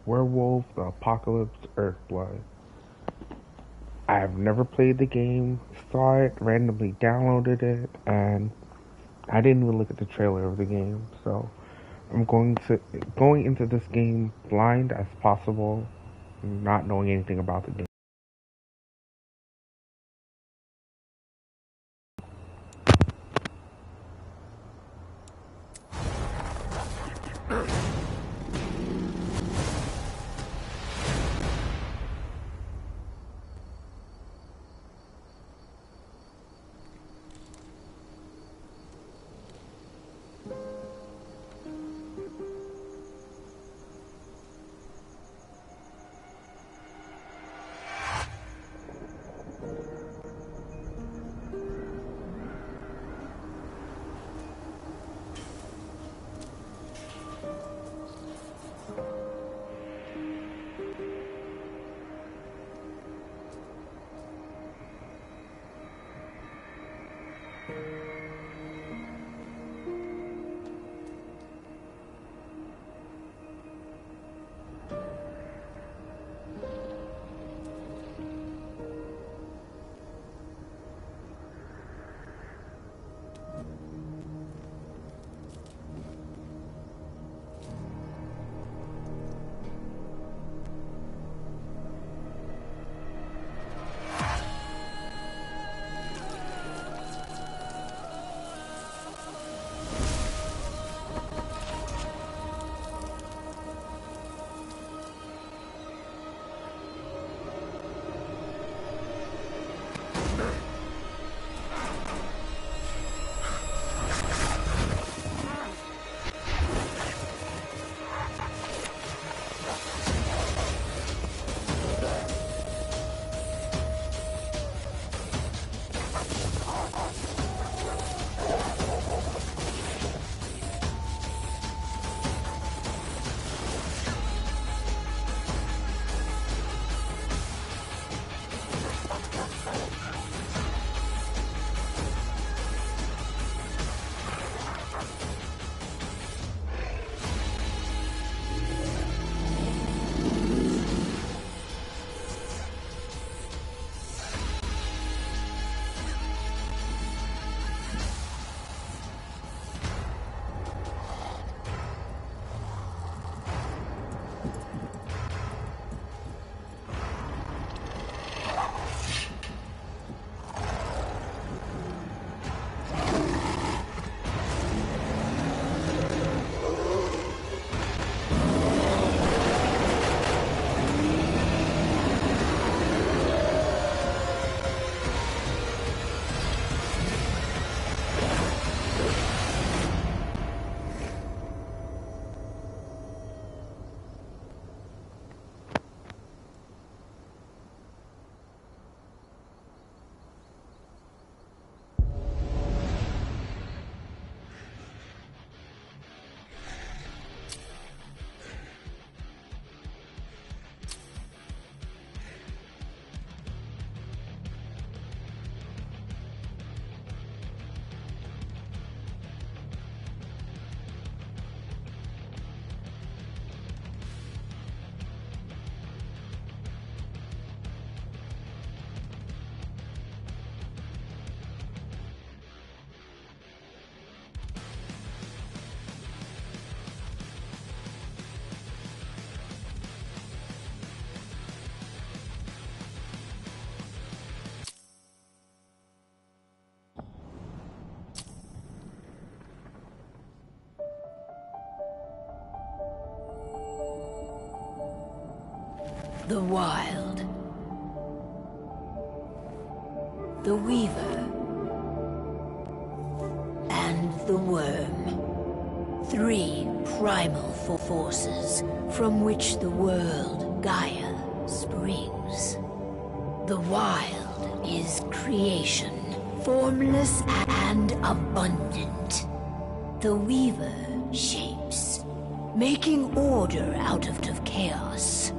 Werewolf, The Apocalypse, Earthblood. I have never played the game, saw it, randomly downloaded it, and I didn't even look at the trailer of the game. So I'm going into this game blind as possible, not knowing anything about the game. The Wild. The Weaver. And the Worm. Three primal forces from which the world Gaia springs. The Wild is creation, formless and abundant. The Weaver shapes, making order out of chaos.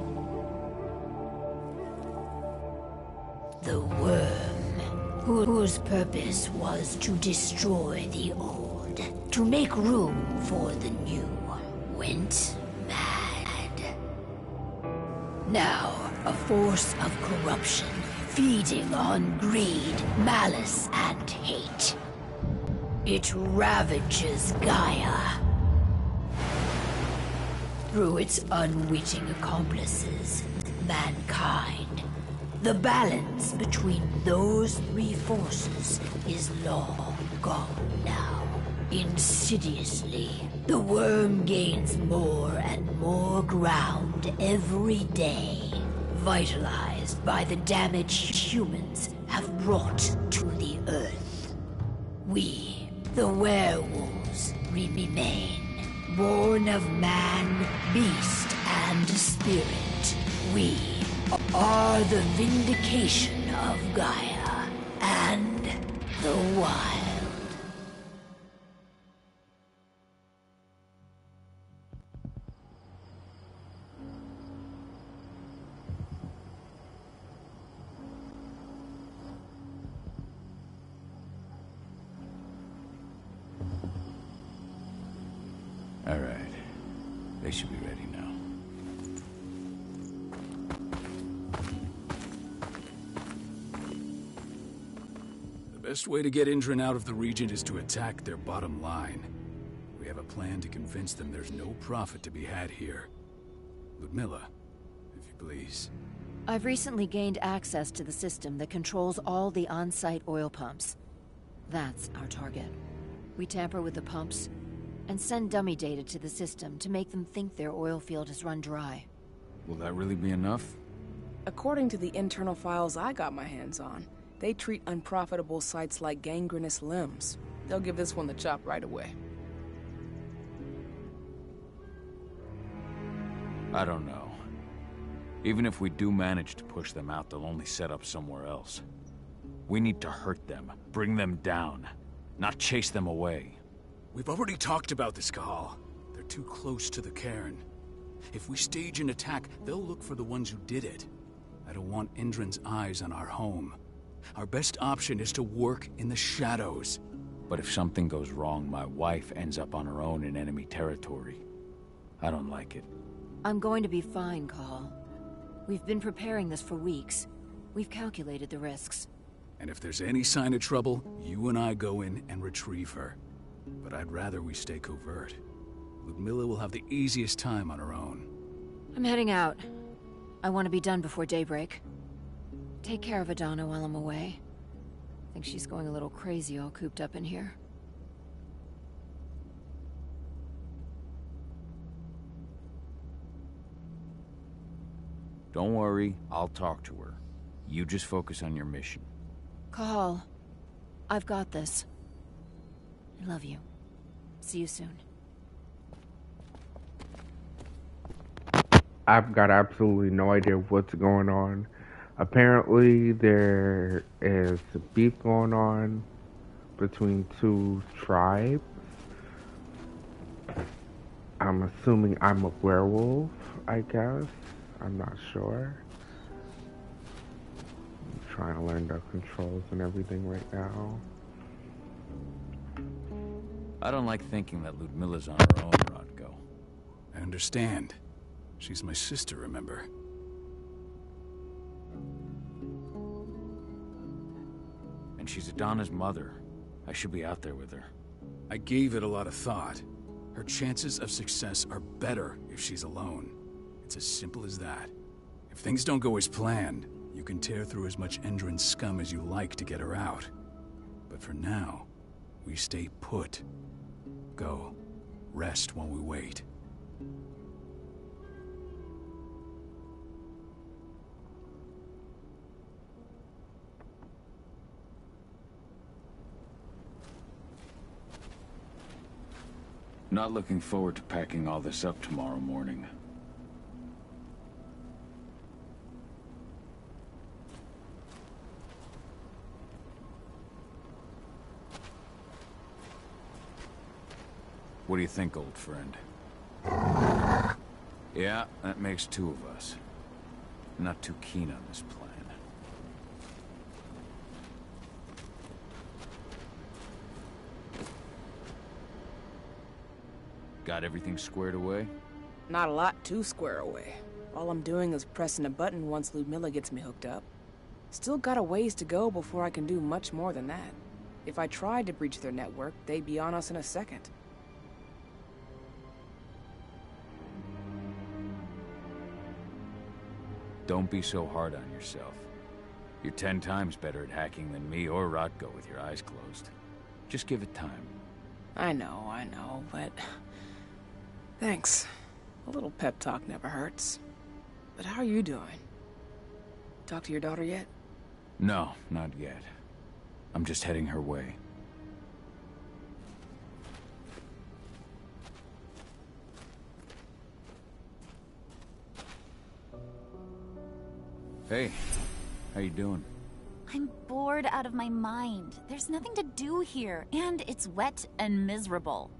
The Worm, whose purpose was to destroy the old, to make room for the new, went mad. Now, a force of corruption, feeding on greed, malice, and hate. It ravages Gaia. Through its unwitting accomplices, mankind. The balance between those three forces is long gone now. Insidiously, the worm gains more and more ground every day, vitalized by the damage humans have brought to the Earth. We, the werewolves, remain, born of man, beast, and spirit. We are the vindication of Gaia and the wild. All right. They should be ready now. The best way to get Indran out of the region is to attack their bottom line. We have a plan to convince them there's no profit to be had here. Ludmilla, if you please. I've recently gained access to the system that controls all the on-site oil pumps. That's our target. We tamper with the pumps and send dummy data to the system to make them think their oil field has run dry. Will that really be enough? According to the internal files I got my hands on, they treat unprofitable sites like gangrenous limbs. They'll give this one the chop right away. I don't know. Even if we do manage to push them out, they'll only set up somewhere else. We need to hurt them, bring them down, not chase them away. We've already talked about this, Kahal. They're too close to the cairn. If we stage an attack, they'll look for the ones who did it. I don't want Indran's eyes on our home. Our best option is to work in the shadows. But if something goes wrong, my wife ends up on her own in enemy territory. I don't like it. I'm going to be fine, Call. We've been preparing this for weeks. We've calculated the risks. And if there's any sign of trouble, you and I go in and retrieve her. But I'd rather we stay covert. Ludmilla will have the easiest time on her own. I'm heading out. I want to be done before daybreak. Take care of Adana while I'm away. I think she's going a little crazy all cooped up in here. Don't worry, I'll talk to her. You just focus on your mission. Call. I've got this. I love you. See you soon. I've got absolutely no idea what's going on. Apparently, there is beef going on between two tribes. I'm assuming I'm a werewolf, I guess. I'm not sure. I'm trying to learn the controls and everything right now. I don't like thinking that Ludmilla's on her own, Rodko. I understand. She's my sister, remember? And she's Adana's mother. I should be out there with her. I gave it a lot of thought. Her chances of success are better if she's alone. It's as simple as that. If things don't go as planned, you can tear through as much Endron scum as you like to get her out. But for now, we stay put. Go. Rest while we wait. Not looking forward to packing all this up tomorrow morning. What do you think, old friend? Yeah, that makes two of us. Not too keen on this plan. Got everything squared away? Not a lot to square away. All I'm doing is pressing a button once Ludmilla gets me hooked up. Still got a ways to go before I can do much more than that. If I tried to breach their network, they'd be on us in a second. Don't be so hard on yourself. You're 10 times better at hacking than me or Rotko with your eyes closed. Just give it time. I know, but... Thanks. A little pep talk never hurts. But how are you doing? Talk to your daughter yet? No, not yet. I'm just heading her way. Hey, how you doing? I'm bored out of my mind. There's nothing to do here, and it's wet and miserable.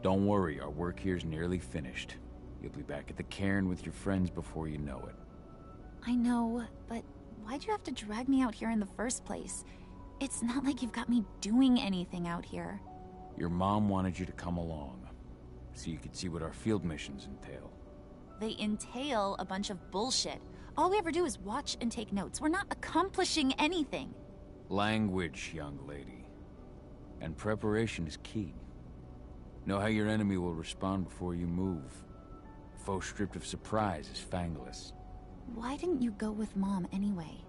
Don't worry, our work here's nearly finished. You'll be back at the cairn with your friends before you know it. I know, but why'd you have to drag me out here in the first place? It's not like you've got me doing anything out here. Your mom wanted you to come along, so you could see what our field missions entail. They entail a bunch of bullshit. All we ever do is watch and take notes. We're not accomplishing anything. Language, young lady. And preparation is key. Know how your enemy will respond before you move. A foe stripped of surprise is fangless. Why didn't you go with Mom anyway?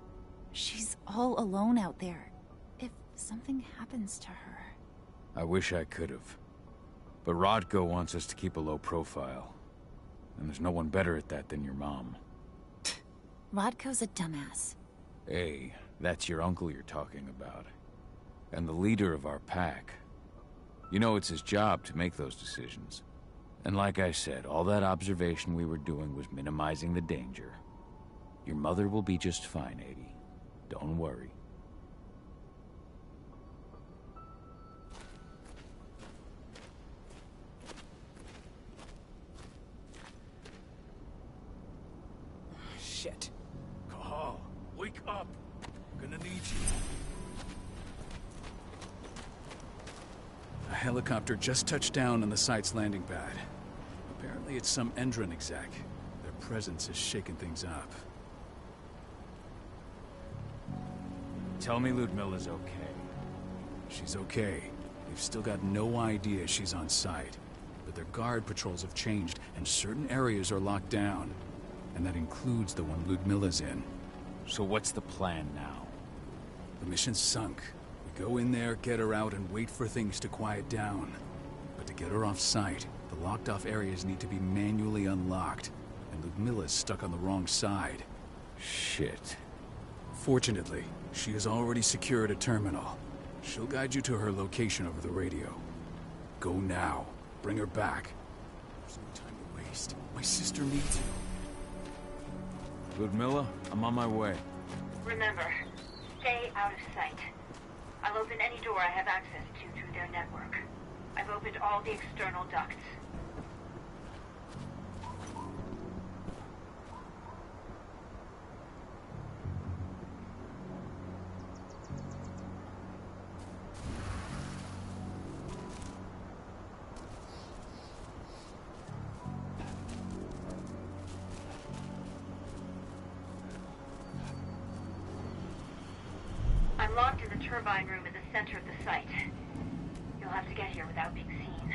She's all alone out there. If something happens to her... I wish I could have. But Rodko wants us to keep a low profile. And there's no one better at that than your mom. Rodko's a dumbass. Hey, that's your uncle you're talking about. And the leader of our pack. You know it's his job to make those decisions. And like I said, all that observation we were doing was minimizing the danger. Your mother will be just fine, Adie. Don't worry. Shit. Cahal, wake up. I'm gonna need you. A helicopter just touched down on the site's landing pad. Apparently it's some Endron exec. Their presence has shaken things up. Tell me Ludmilla's okay. She's okay. They've still got no idea she's on site. But their guard patrols have changed, and certain areas are locked down. And that includes the one Ludmilla's in. So what's the plan now? The mission's sunk. We go in there, get her out, and wait for things to quiet down. But to get her off site, the locked-off areas need to be manually unlocked. And Ludmilla's stuck on the wrong side. Shit. Fortunately, she has already secured a terminal. She'll guide you to her location over the radio. Go now. Bring her back. There's no time to waste. My sister needs you. Ludmilla, I'm on my way. Remember, stay out of sight. I'll open any door I have access to through their network. I've opened all the external ducts. I'm locked in the turbine room at the center of the site. You'll have to get here without being seen.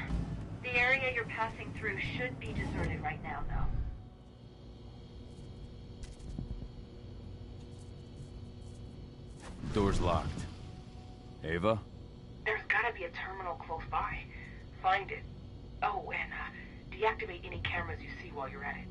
The area you're passing through should be deserted right now, though. Door's locked. Ava? There's gotta be a terminal close by. Find it. Oh, and deactivate any cameras you see while you're at it.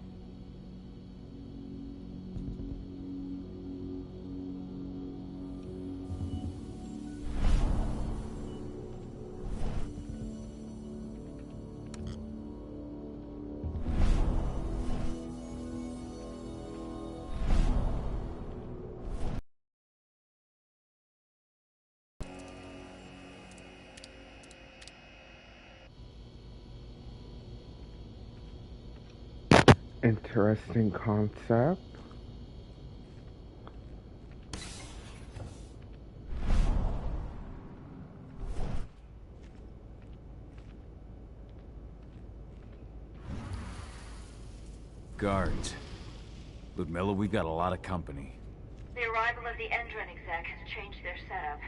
Interesting concept. Guards. Ludmilla, we've got a lot of company. The arrival of the Endron exec has changed their setup.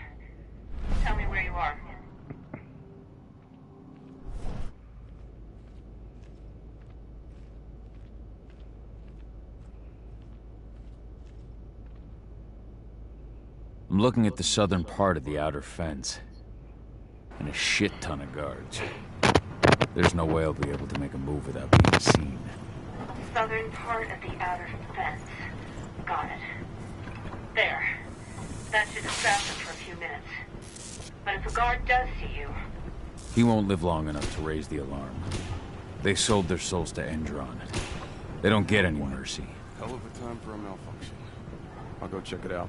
Tell me where you are. I'm looking at the southern part of the outer fence. And a shit ton of guards. There's no way I'll be able to make a move without being seen. Southern part of the outer fence. Got it. There. That should distract them for a few minutes. But if a guard does see you... He won't live long enough to raise the alarm. They sold their souls to Endron. They don't get any mercy. Hell of a time for a malfunction. I'll go check it out.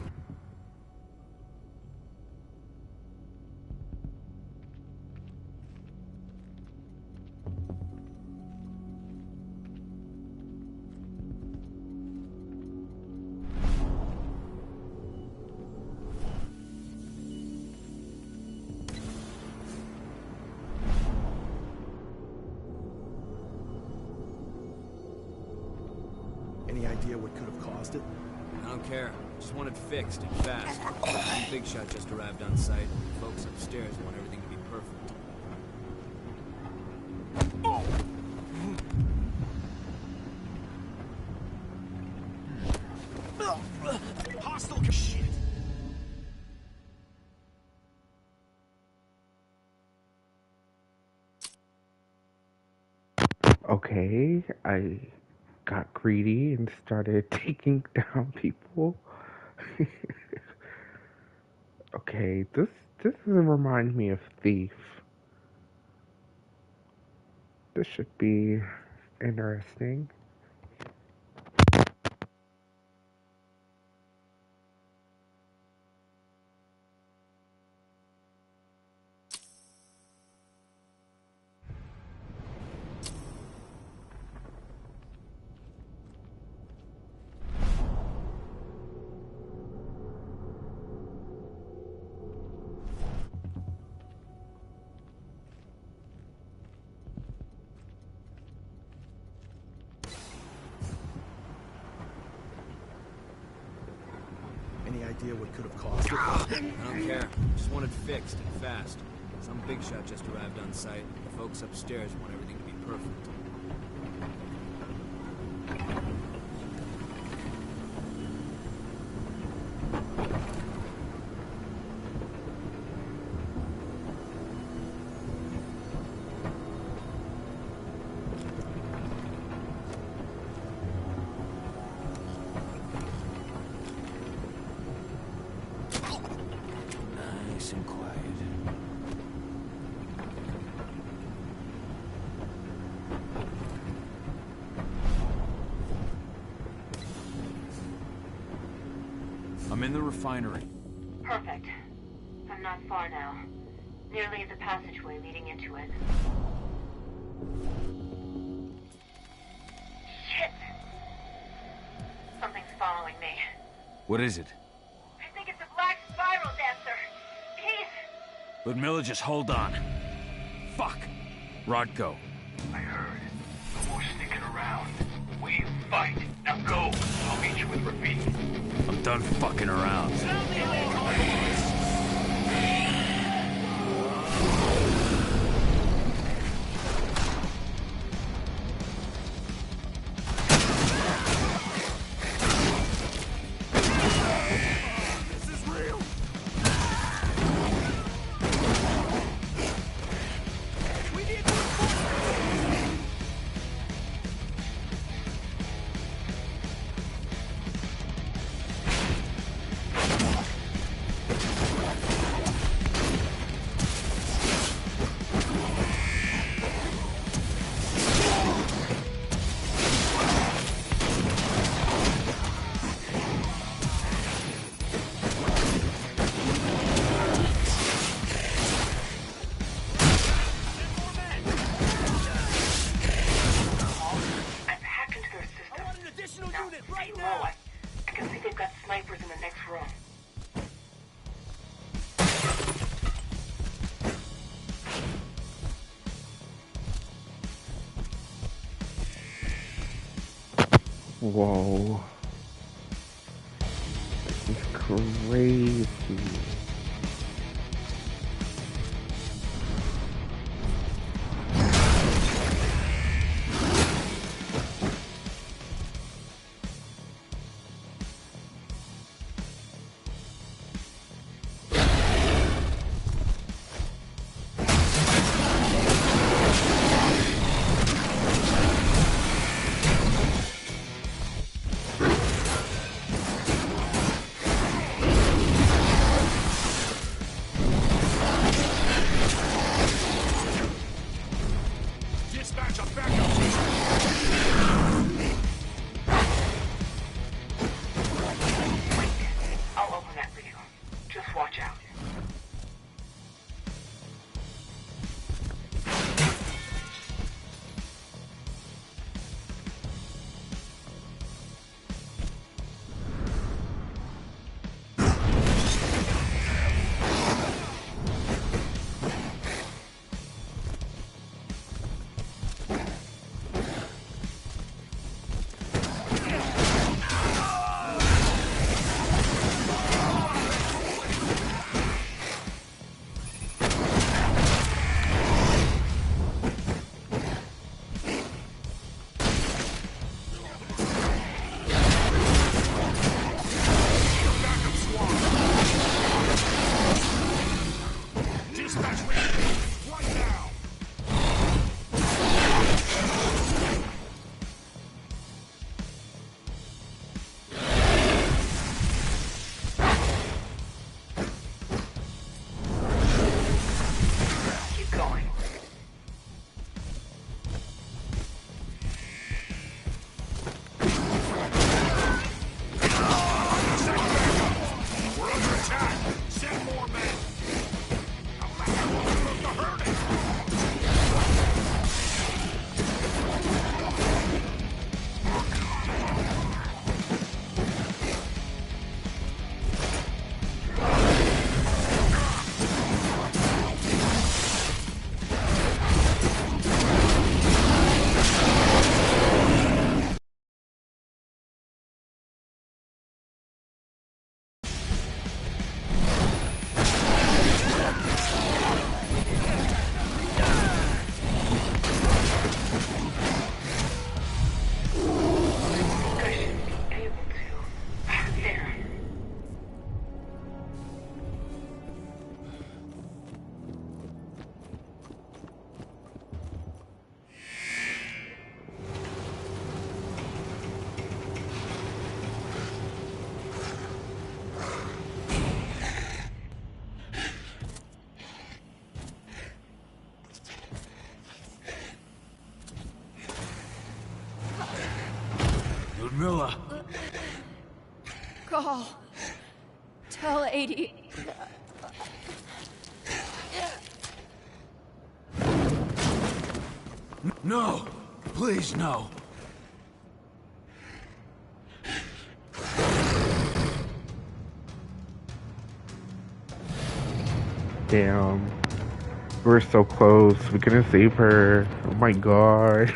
Any idea what could have caused it? I don't care. Just want it fixed and fast. One big shot just arrived on site. Folks upstairs want everything to be perfect. Hostile shit! Okay, I got greedy and started taking down people. Okay, this doesn't remind me of Thief. This should be interesting. Any idea what could have caused it? I don't care. Just want it fixed and fast. Some big shot just arrived on site. Folks upstairs want everything to be perfect. Nice and quiet. I'm in the refinery. Perfect. I'm not far now. Nearly at the passageway leading into it. Shit! Something's following me. What is it? I think it's a black spiral dancer. He's... Ludmilla, just hold on. Fuck. Rodko. I heard. No more sticking around. We fight. Now go. I'll meet you with Rafiki. I'm done fucking around. Whoa. This is crazy. I'll open that for you. Just watch out. Keep going. We're under attack! Send more men! The herding! I should be able to. There. Ludmilla! Call. Tell 80. No! Please, no! Damn. We're so close. We couldn't save her. Oh my god.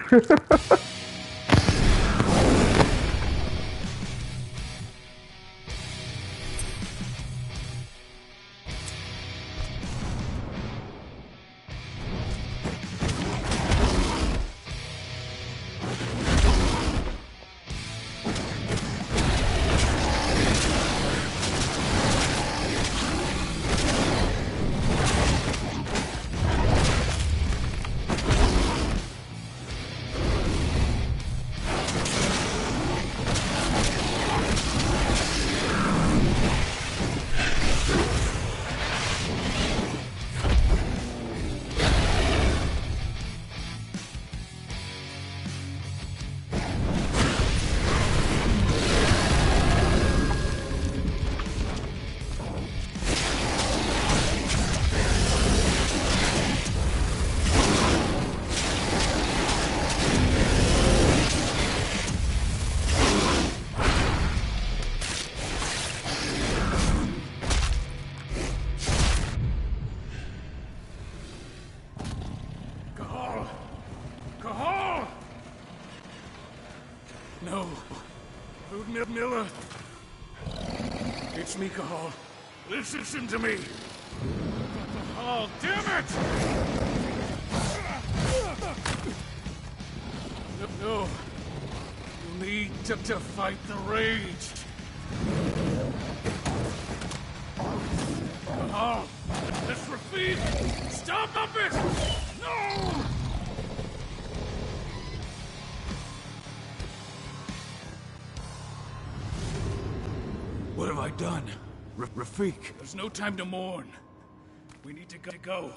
No. Miller. It's me, Cahal. Listen to me. Oh, damn it! No. You need to fight the rage. Oh, this Rafid! Stop it! No! What have I done? Rafik. There's no time to mourn. We need to go.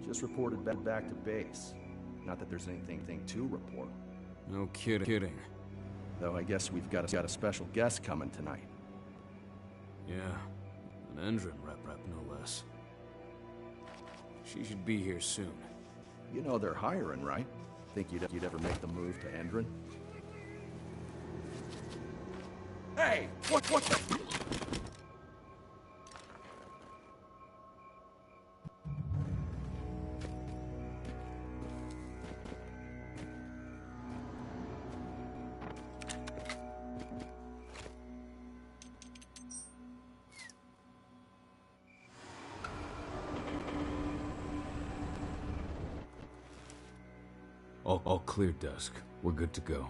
Just reported back to base. Not that there's anything to report. No kidding. Though I guess we've got a special guest coming tonight. Yeah, an Endron rep, no less. She should be here soon. You know they're hiring, right? Think you'd ever make the move to Endron? Hey! What the... All clear, Dusk. We're good to go.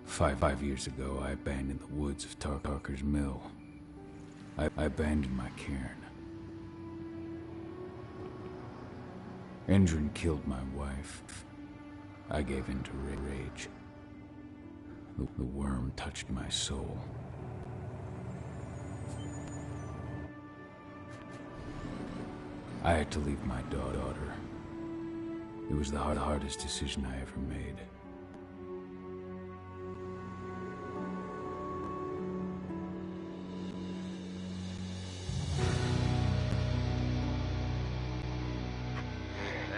5 years ago, I abandoned the woods of Tarkar's Mill. I abandoned my cairn. Endron killed my wife. I gave in to rage. The worm touched my soul. I had to leave my daughter. It was the hardest decision I ever made.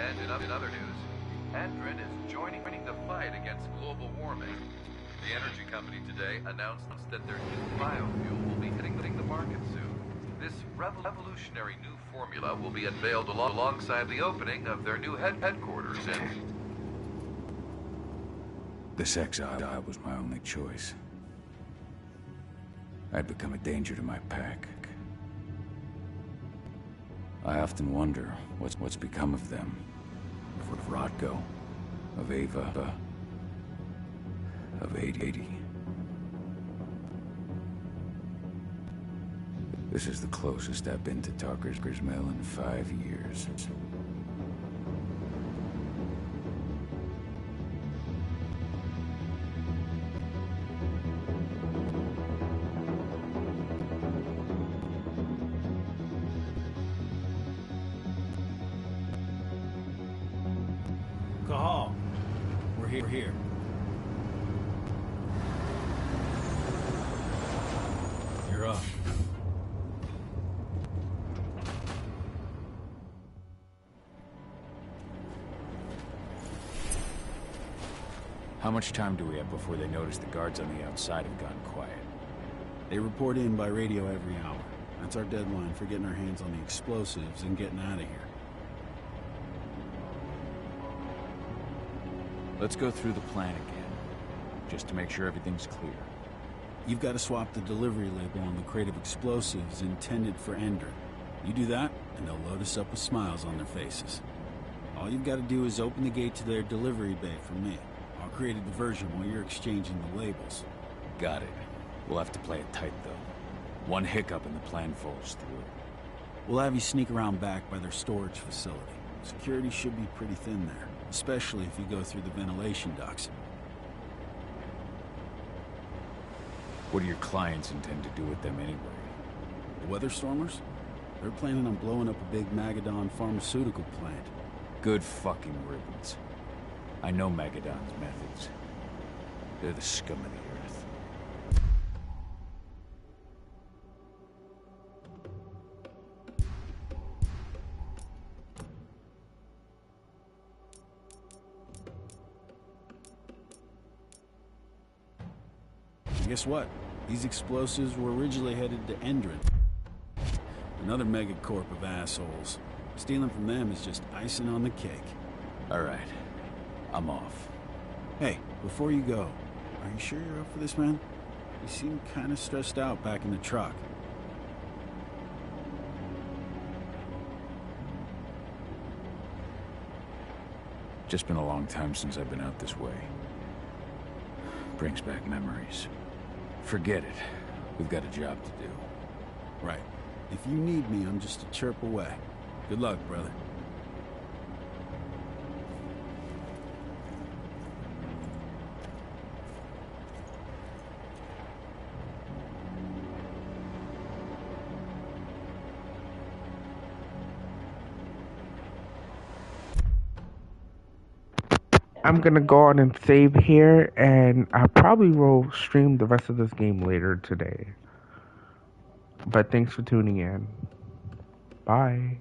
And in other news, Endron is joining the fight against global warming. The energy company today announced that their new biofuel will be hitting the market soon. This revolutionary new formula will be unveiled alongside the opening of their new headquarters in... This exile was my only choice. I'd become a danger to my pack. I often wonder what's become of them. Of Rodko, of Ava, of 80. This is the closest I've been to Tarkar's Mill in 5 years. Cahal, we're here. You're up. How much time do we have before they notice the guards on the outside have gone quiet? They report in by radio every hour. That's our deadline for getting our hands on the explosives and getting out of here. Let's go through the plan again, just to make sure everything's clear. You've got to swap the delivery label on the crate of explosives intended for Endron. You do that, and they'll load us up with smiles on their faces. All you've got to do is open the gate to their delivery bay for me. I'll create a diversion while you're exchanging the labels. Got it. We'll have to play it tight, though. One hiccup and the plan falls through. We'll have you sneak around back by their storage facility. Security should be pretty thin there, especially if you go through the ventilation ducts. What do your clients intend to do with them anyway? The Weatherstormers? They're planning on blowing up a big Magadon pharmaceutical plant. Good fucking riddance. I know Magadon's methods. They're the scum of the earth. Guess what? These explosives were originally headed to Endron. Another megacorp of assholes. Stealing from them is just icing on the cake. All right. I'm off. Hey, before you go, are you sure you're up for this, man? You seem kind of stressed out back in the truck. Just been a long time since I've been out this way. Brings back memories. Forget it. We've got a job to do. Right. If you need me, I'm just a chirp away. Good luck, brother. I'm gonna go on and save here, and I probably will stream the rest of this game later today. But thanks for tuning in. Bye.